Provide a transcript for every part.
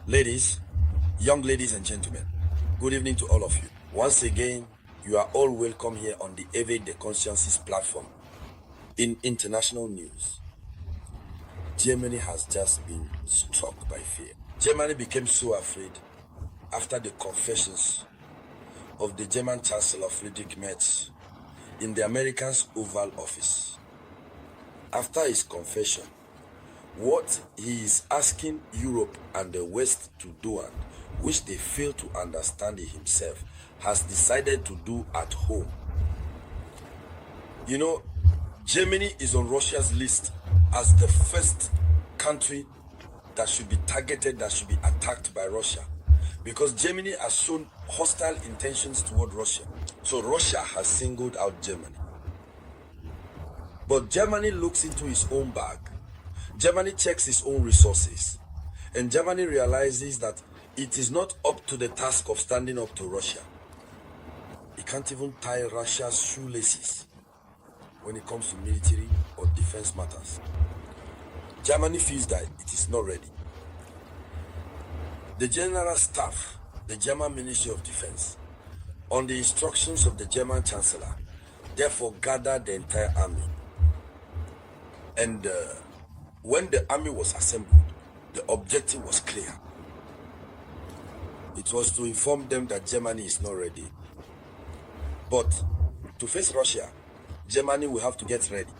Ladies, young ladies and gentlemen, good evening to all of you. Once again, you are all welcome here on the Evade the Consciences platform. In international news, Germany has just been struck by fear. Germany became so afraid after the confessions of the German Chancellor Friedrich Merz in the Americans' Oval Office. After his confession, what he is asking Europe and the West to do, and which they fail to understand himself, has decided to do at home. You know, Germany is on Russia's list as the first country that should be targeted, that should be attacked by Russia, because Germany has shown hostile intentions toward Russia. So Russia has singled out Germany. But Germany looks into its own bag. Germany checks its own resources, and Germany realizes that it is not up to the task of standing up to Russia. It can't even tie Russia's shoelaces when it comes to military or defense matters. Germany feels that it is not ready. The General Staff, the German Ministry of Defense, on the instructions of the German Chancellor, therefore gathered the entire army. And when the army was assembled, the objective was clear. It was to inform them that Germany is not ready. But to face Russia, Germany will have to get ready.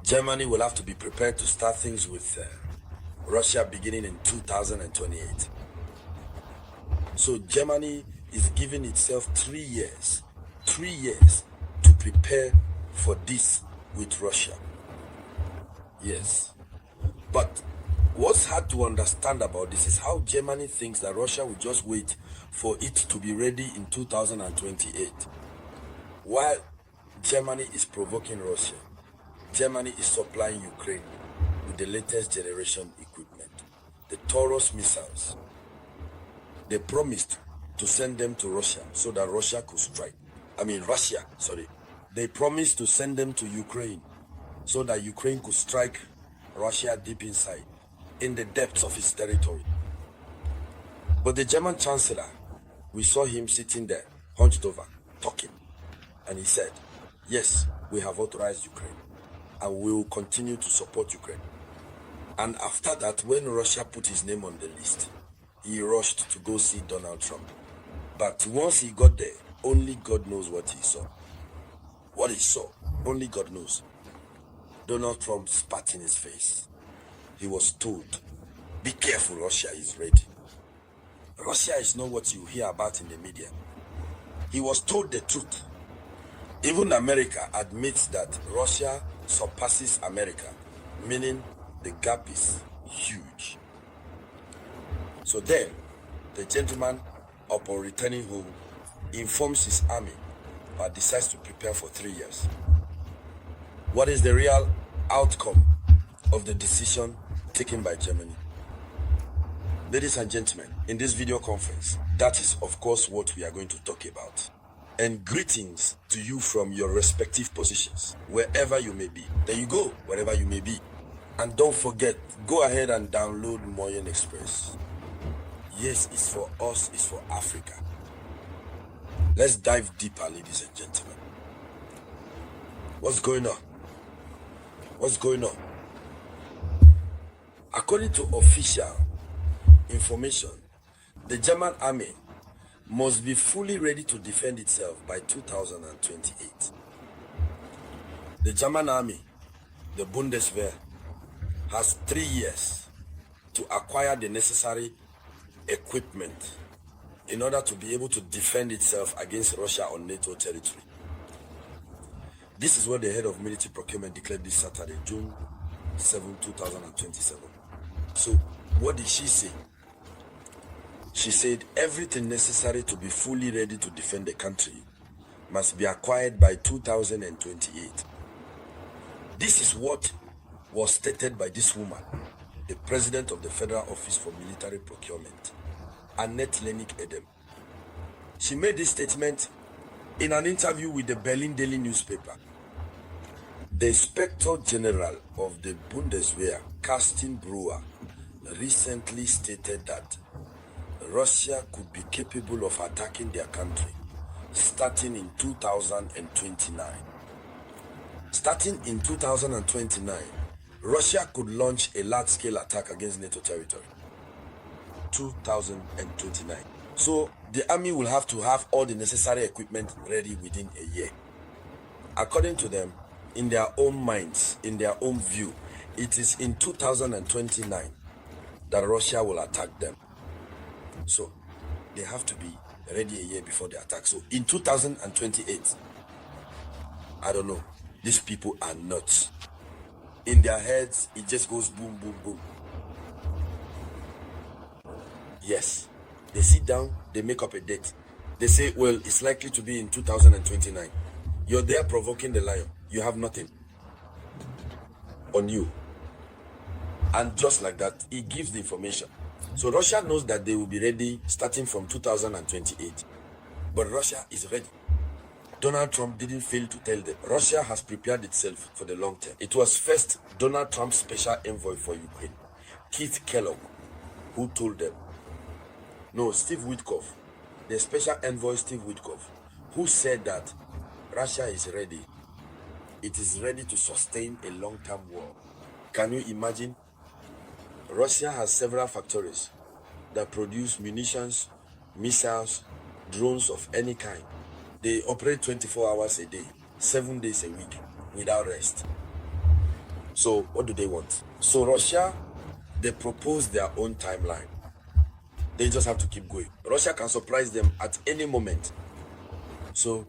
Germany will have to be prepared to start things with Russia beginning in 2028. So Germany is giving itself 3 years to prepare for this with Russia. Yes. But what's hard to understand about this is how Germany thinks that Russia will just wait for it to be ready in 2028. While Germany is provoking Russia, Germany is supplying Ukraine with the latest generation equipment, the Taurus missiles. They promised to send them to Russia so that Russia could strike. They promised to send them to Ukraine so that Ukraine could strike Russia deep inside, in the depths of its territory. But the German Chancellor, we saw him sitting there, hunched over, talking. And he said, yes, we have authorized Ukraine, and we will continue to support Ukraine. And after that, when Russia put his name on the list, he rushed to go see Donald Trump. But once he got there, only God knows what he saw. What he saw, only God knows. Donald Trump spat in his face. He was told, be careful, Russia is ready. Russia is not what you hear about in the media. He was told the truth. Even America admits that Russia surpasses America, meaning the gap is huge. So then, the gentleman, upon returning home, informs his army, but decides to prepare for 3 years. What is the real outcome of the decision taken by Germany? Ladies and gentlemen, in this video conference, that is of course what we are going to talk about. And greetings to you from your respective positions, wherever you may be. There you go, wherever you may be. And don't forget, go ahead and download Moyen Express. Yes, it's for us, it's for Africa. Let's dive deeper, ladies and gentlemen. What's going on? What's going on? According to official information, the German army must be fully ready to defend itself by 2028. The German army, the Bundeswehr, has 3 years to acquire the necessary equipment in order to be able to defend itself against Russia on NATO territory. This is what the head of military procurement declared this Saturday, June 7, 2027. So, what did she say? She said everything necessary to be fully ready to defend the country must be acquired by 2028. This is what was stated by this woman, the president of the Federal Office for Military Procurement, Annette Lenik-Edem. She made this statement in an interview with the Berlin Daily newspaper. The Inspector General of the Bundeswehr, Carsten Breuer, recently stated that Russia could be capable of attacking their country starting in 2029. Starting in 2029, Russia could launch a large-scale attack against NATO territory. 2029. So the army will have to have all the necessary equipment ready within a year. According to them, in their own minds, in their own view, it is in 2029 that Russia will attack them. So they have to be ready a year before the attack. So in 2028, I don't know, these people are nuts. In their heads, it just goes boom, boom, boom. Yes, they sit down, they make up a date. They say, well, it's likely to be in 2029. You're there provoking the lion. You have nothing on you. And just like that, he gives the information. So Russia knows that they will be ready starting from 2028. But Russia is ready. Donald Trump didn't fail to tell them. Russia has prepared itself for the long term. It was first Donald Trump's special envoy for Ukraine, Keith Kellogg, who told them. No, Steve Witkoff, the special envoy Steve Witkoff, who said that Russia is ready. It is ready to sustain a long-term war. Can you imagine? Russia has several factories that produce munitions, missiles, drones of any kind. They operate 24 hours a day, 7 days a week, without rest. So what do they want? So Russia, they propose their own timeline. They just have to keep going. Russia can surprise them at any moment. So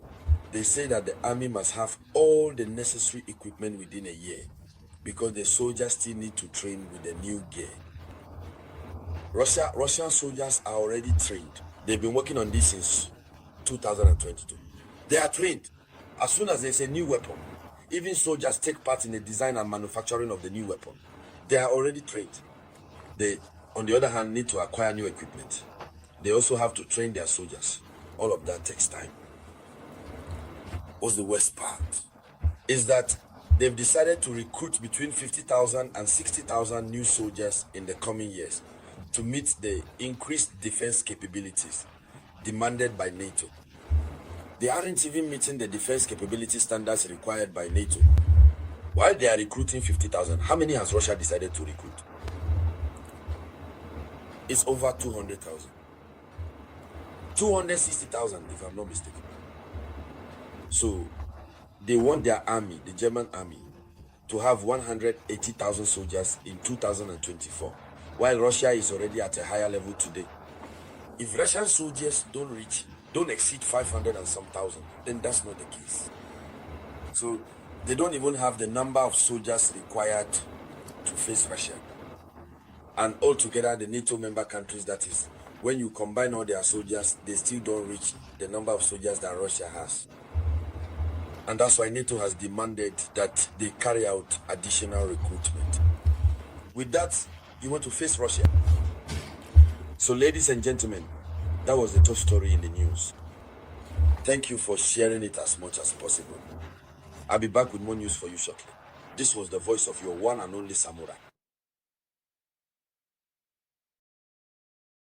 they say that the army must have all the necessary equipment within a year because the soldiers still need to train with the new gear. Russian soldiers are already trained. They've been working on this since 2022. They are trained. As soon as there's a new weapon, even soldiers take part in the design and manufacturing of the new weapon. They are already trained. They, on the other hand, need to acquire new equipment. They also have to train their soldiers. All of that takes time. What's the worst part? Is that they've decided to recruit between 50,000 and 60,000 new soldiers in the coming years to meet the increased defense capabilities demanded by NATO. They aren't even meeting the defense capability standards required by NATO. While they are recruiting 50,000, how many has Russia decided to recruit? It's over 200,000. 260,000, if I'm not mistaken. So they want their army, the German army, to have 180,000 soldiers in 2024, while Russia is already at a higher level today. If Russian soldiers don't exceed 500 and some thousand, then that's not the case. So they don't even have the number of soldiers required to face Russia. And altogether, the NATO member countries, that is, when you combine all their soldiers, they still don't reach the number of soldiers that Russia has. And that's why NATO has demanded that they carry out additional recruitment. With that, you want to face Russia. So ladies and gentlemen, that was the top story in the news. Thank you for sharing it as much as possible. I'll be back with more news for you shortly. This was the voice of your one and only Samurai.